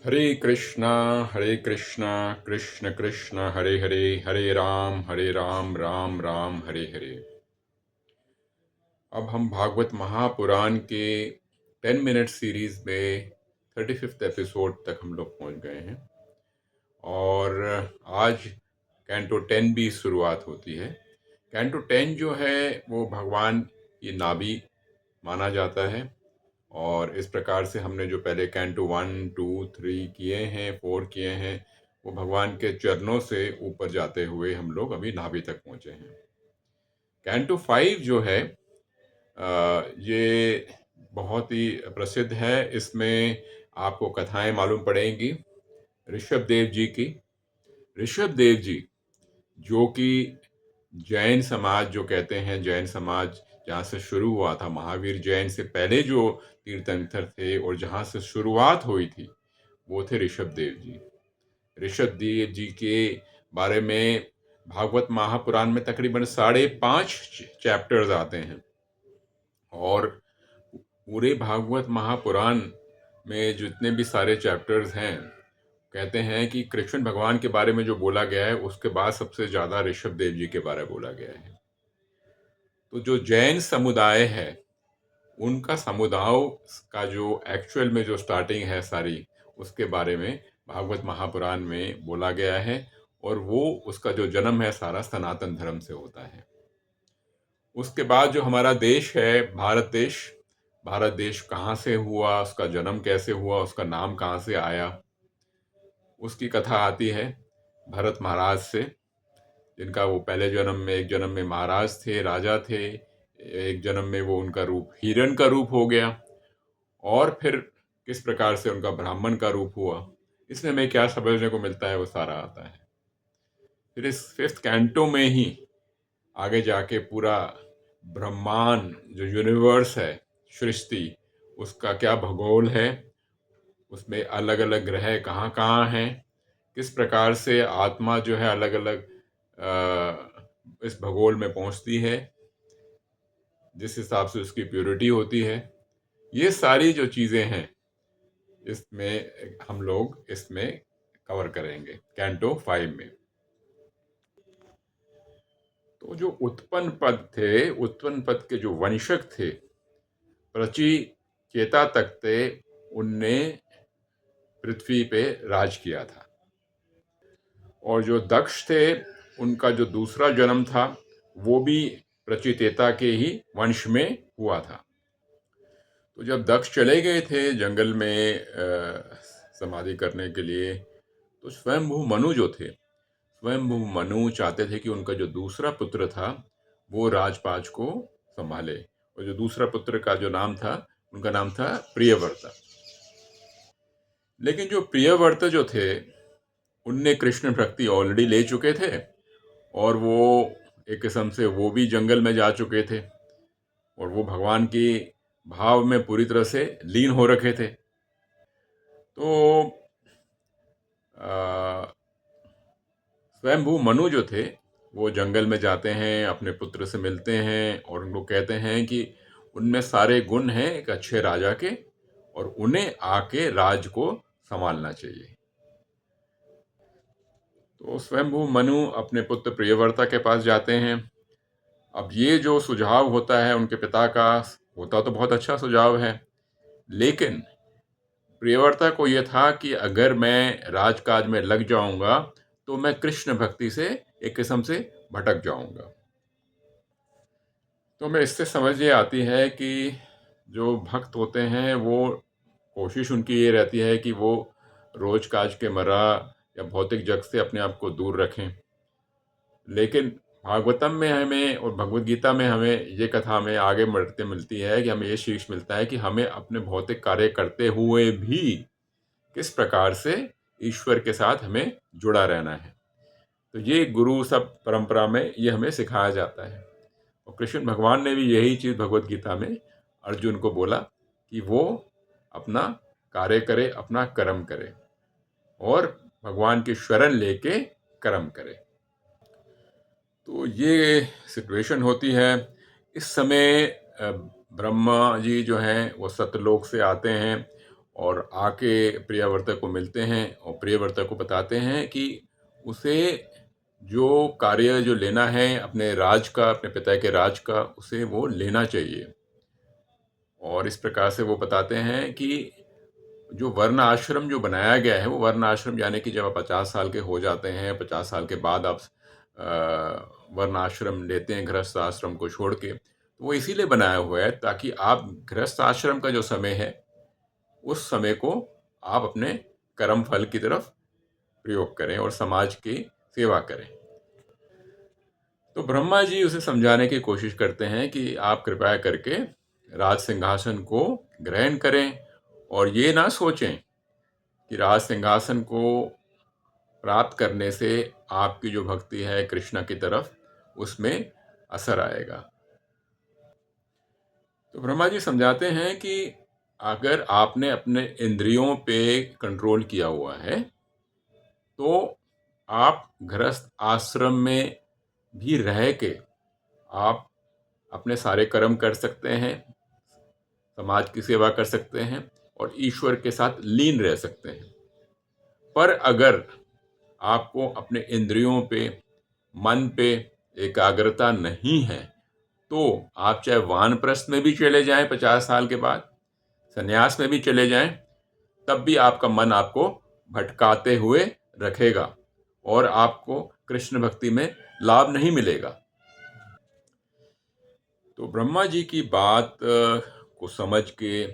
हरे कृष्णा कृष्ण कृष्ण हरे हरे, हरे राम राम राम हरे हरे। अब हम भागवत महापुराण के 10 मिनट सीरीज में 35th एपिसोड तक हम लोग पहुंच गए हैं और आज कैंटो 10 भी शुरुआत होती है। कैंटो 10 जो है वो भगवान की नाभि माना जाता है और इस प्रकार से हमने जो पहले कैंटो 1 2 3 किए हैं, 4 किए हैं, वो भगवान के चरणों से ऊपर जाते हुए हम लोग अभी नाभि तक पहुंचे हैं। कैंटो 5 जो है ये बहुत ही प्रसिद्ध है। इसमें आपको कथाएं मालूम पड़ेंगी ऋषभ देव जी की। ऋषभ देव जी जो कि जैन समाज जो कहते हैं, जैन समाज जहाँ से शुरू हुआ था, महावीर जैन से पहले जो तीर्थंकर थे और जहाँ से शुरुआत हुई थी वो थे ऋषभ देव जी। ऋषभ देव जी के बारे में भागवत महापुराण में तकरीबन 5.5 चैप्टर्स आते हैं और पूरे भागवत महापुराण में जितने भी सारे चैप्टर्स हैं, कहते हैं कि कृष्ण भगवान के बारे में जो बोला गया है उसके बाद सबसे ज्यादा ऋषभ देव जी के बारे में बोला गया है। तो जो जैन समुदाय है उनका समुदाय का जो एक्चुअल में जो स्टार्टिंग है सारी, उसके बारे में भागवत महापुराण में बोला गया है और वो उसका जो जन्म है सारा सनातन धर्म से होता है। उसके बाद जो हमारा देश है भारत देश कहाँ से हुआ, उसका जन्म कैसे हुआ, उसका नाम कहाँ से आया, उसकी कथा आती है भरत महाराज से, जिनका वो पहले जन्म में, एक जन्म में महाराज थे, राजा थे, एक जन्म में वो उनका रूप हिरण का रूप हो गया और फिर किस प्रकार से उनका ब्राह्मण का रूप हुआ, इसमें हमें क्या समझने को मिलता है वो सारा आता है। फिर इस 5th कैंटो में ही आगे जाके पूरा ब्रह्मांड जो यूनिवर्स है, सृष्टि, उसका क्या भूगोल है, उसमें अलग अलग ग्रह कहाँ कहाँ हैं, किस प्रकार से आत्मा जो है अलग अलग इस भूगोल में पहुंचती है, जिस हिसाब से उसकी प्योरिटी होती है, ये सारी जो चीजें हैं इसमें हम लोग इसमें कवर करेंगे कैंटो 5 में। तो जो उत्पन्न पद थे, उत्पन्न पद के जो वंशक थे, प्रची चेता तक थे, उनने पृथ्वी पे राज किया था। और जो दक्ष थे उनका जो दूसरा जन्म था वो भी प्रचितेता के ही वंश में हुआ था। तो जब दक्ष चले गए थे जंगल में समाधि करने के लिए, तो स्वयंभू मनु जो थे, स्वयंभू मनु चाहते थे कि उनका जो दूसरा पुत्र था वो राजपाट को संभाले, और जो दूसरा पुत्र का जो नाम था उनका नाम था प्रियव्रत। लेकिन जो प्रियव्रत जो थे उनने कृष्ण भक्ति ऑलरेडी ले चुके थे और वो एक किस्म से वो भी जंगल में जा चुके थे और वो भगवान के भाव में पूरी तरह से लीन हो रखे थे। तो स्वयंभू मनु जो थे वो जंगल में जाते हैं, अपने पुत्र से मिलते हैं और उनको कहते हैं कि उनमें सारे गुण हैं एक अच्छे राजा के और उन्हें आके राज को संभालना चाहिए। तो स्वयंभू मनु अपने पुत्र प्रियव्रता के पास जाते हैं। अब ये जो सुझाव होता है उनके पिता का, होता तो बहुत अच्छा सुझाव है, लेकिन प्रियव्रता को यह था कि अगर मैं राजकाज में लग जाऊंगा तो मैं कृष्ण भक्ति से एक किस्म से भटक जाऊंगा। तो मैं इससे समझ ये आती है कि जो भक्त होते हैं वो कोशिश उनकी ये रहती है कि वो रोज काज के मर्रा या भौतिक जग से अपने आप को दूर रखें। लेकिन भागवतम में हमें और भगवत गीता में हमें ये कथा हमें आगे बढ़ते मिलती है कि हमें ये शीर्ष मिलता है कि हमें अपने भौतिक कार्य करते हुए भी किस प्रकार से ईश्वर के साथ हमें जुड़ा रहना है। तो ये गुरु सब परंपरा में ये हमें सिखाया जाता है और कृष्ण भगवान ने भी यही चीज भगवत गीता में अर्जुन को बोला कि वो अपना कार्य करे, अपना कर्म करे और भगवान की शरण लेके कर्म करे। तो ये सिचुएशन होती है। इस समय ब्रह्मा जी जो हैं वो सत्यलोक से आते हैं और आके प्रियव्रता को मिलते हैं और प्रियव्रता को बताते हैं कि उसे जो कार्य जो लेना है अपने राज का, अपने पिता के राज का, उसे वो लेना चाहिए। और इस प्रकार से वो बताते हैं कि जो वर्ण आश्रम जो बनाया गया है, वो वर्ण आश्रम यानी कि जब आप 50 साल के हो जाते हैं, 50 साल के बाद आप वर्ण आश्रम लेते हैं गृहस्थ आश्रम को छोड़ के, तो वो इसीलिए बनाया हुआ है ताकि आप गृहस्थ आश्रम का जो समय है, उस समय को आप अपने कर्म फल की तरफ प्रयोग करें और समाज की सेवा करें। तो ब्रह्मा जी उसे समझाने की कोशिश करते हैं कि आप कृपया करके राज सिंहासन को ग्रहण करें और ये ना सोचें कि राज सिंहासन को प्राप्त करने से आपकी जो भक्ति है कृष्ण की तरफ, उसमें असर आएगा। तो ब्रह्मा जी समझाते हैं कि अगर आपने अपने इंद्रियों पे कंट्रोल किया हुआ है, तो आप गृहस्थ आश्रम में भी रह के आप अपने सारे कर्म कर सकते हैं, समाज की सेवा कर सकते हैं और ईश्वर के साथ लीन रह सकते हैं। पर अगर आपको अपने इंद्रियों पे, मन पे एकाग्रता नहीं है, तो आप चाहे वानप्रस्थ में भी चले जाएं 50 साल के बाद, संन्यास में भी चले जाएं, तब भी आपका मन आपको भटकाते हुए रखेगा और आपको कृष्ण भक्ति में लाभ नहीं मिलेगा। तो ब्रह्मा जी की बात को समझ के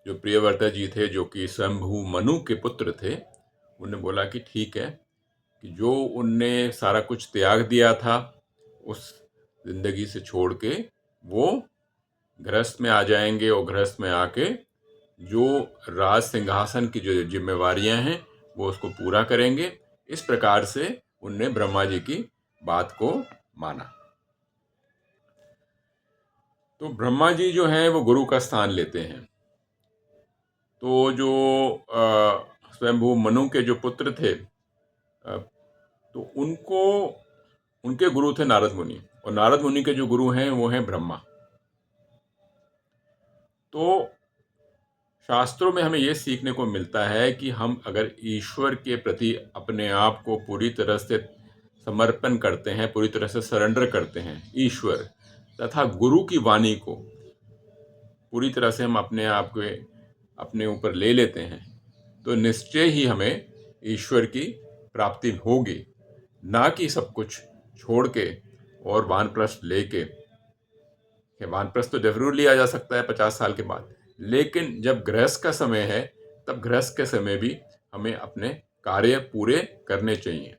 जो प्रियव्रता जी थे, जो कि स्वयंभू मनु के पुत्र थे, उन्होंने बोला कि ठीक है, कि जो उनने सारा कुछ त्याग दिया था उस जिंदगी से छोड़ के वो गृहस्थ में आ जाएंगे और गृहस्थ में आके जो राज सिंहासन की जो जिम्मेवारियां हैं वो उसको पूरा करेंगे। इस प्रकार से उनने ब्रह्मा जी की बात को माना। तो ब्रह्मा जी जो हैं वो गुरु का स्थान लेते हैं। तो जो स्वयंभू मनु के जो पुत्र थे, तो उनको उनके गुरु थे नारद मुनि, और नारद मुनि के जो गुरु हैं वो हैं ब्रह्मा। तो शास्त्रों में हमें यह सीखने को मिलता है कि हम अगर ईश्वर के प्रति अपने आप को पूरी तरह से समर्पण करते हैं, पूरी तरह से सरेंडर करते हैं ईश्वर तथा गुरु की वाणी को पूरी तरह से हम अपने आप को अपने ऊपर ले लेते हैं, तो निश्चय ही हमें ईश्वर की प्राप्ति होगी। ना कि सब कुछ छोड़ के और वानप्रस्थ लेके, वानप्रस्थ तो जरूर लिया जा सकता है 50 साल के बाद, लेकिन जब गृहस्थ का समय है तब गृहस्थ के समय भी हमें अपने कार्य पूरे करने चाहिए।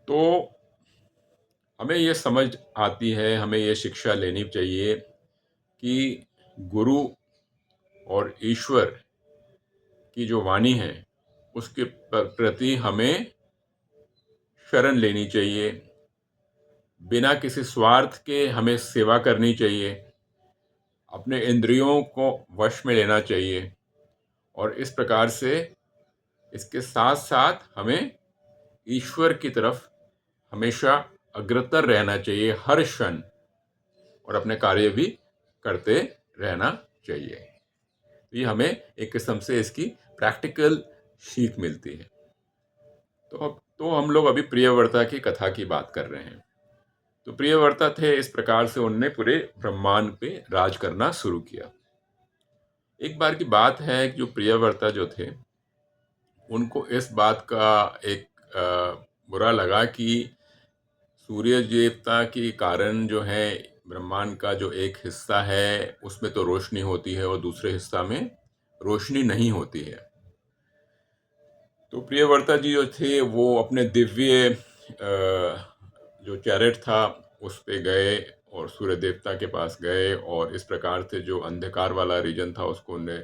तो हमें यह समझ आती है, हमें यह शिक्षा लेनी चाहिए कि गुरु और ईश्वर की जो वाणी है उसके प्रति हमें शरण लेनी चाहिए, बिना किसी स्वार्थ के हमें सेवा करनी चाहिए, अपने इंद्रियों को वश में लेना चाहिए, और इस प्रकार से इसके साथ साथ हमें ईश्वर की तरफ हमेशा अग्रतर रहना चाहिए हर क्षण, और अपने कार्य भी करते रहना चाहिए। ये हमें एक किस्म से इसकी प्रैक्टिकल सीख मिलती है। तो हम लोग अभी प्रियव्रता की कथा की बात कर रहे हैं। तो प्रियव्रता थे, इस प्रकार से उनने पूरे ब्रह्मांड पे राज करना शुरू किया। एक बार की बात है कि जो प्रियव्रता जो थे, उनको इस बात का एक बुरा लगा कि सूर्य देवता के कारण जो है ब्रह्मांड का जो एक हिस्सा है उसमें तो रोशनी होती है और दूसरे हिस्सा में रोशनी नहीं होती है। तो प्रियव्रता जी जो थे वो अपने दिव्य जो चैरेट था उस पे गए और सूर्य देवता के पास गए, और इस प्रकार से जो अंधकार वाला रीजन था उसको उन्हें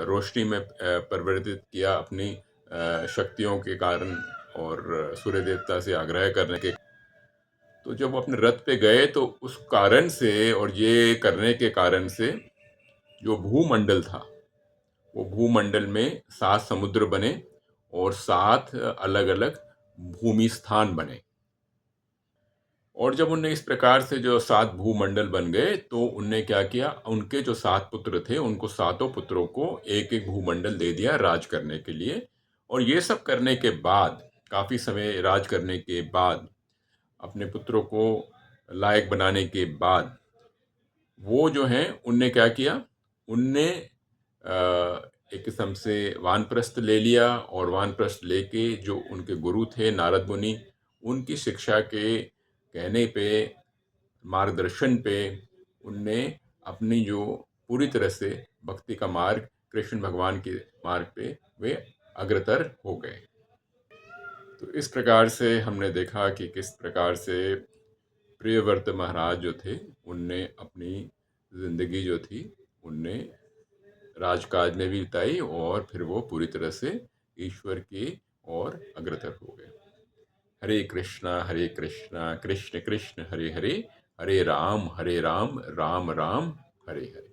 रोशनी में परिवर्तित किया अपनी शक्तियों के कारण और सूर्य देवता से आग्रह करने के। तो जब वो अपने रथ पे गए तो उस कारण से और ये करने के कारण से जो भूमंडल था, वो भूमंडल में 7 समुद्र बने और 7 अलग अलग भूमि स्थान बने। और जब उनने इस प्रकार से जो 7 भूमंडल बन गए, तो उनने क्या किया, उनके जो 7 पुत्र थे, उनको सातों पुत्रों को एक-एक भूमंडल दे दिया राज करने के लिए। और ये सब करने के बाद, काफ़ी समय राज करने के बाद, अपने पुत्रों को लायक बनाने के बाद, वो जो हैं उनने क्या किया, उनने एक किस्म से वानप्रस्थ ले लिया, और वानप्रस्थ लेके जो उनके गुरु थे नारद मुनि, उनकी शिक्षा के कहने पे, मार्गदर्शन पे, उनने अपनी जो पूरी तरह से भक्ति का मार्ग, कृष्ण भगवान के मार्ग पे वे अग्रतर हो गए। तो इस प्रकार से हमने देखा कि किस प्रकार से प्रियव्रत महाराज जो थे, उनने अपनी ज़िंदगी जो थी, उनने राजकाज में भी बिताई, और फिर वो पूरी तरह से ईश्वर की ओर अग्रसर हो गए। हरे कृष्णा कृष्ण कृष्ण हरे हरे, हरे राम राम राम हरे हरे।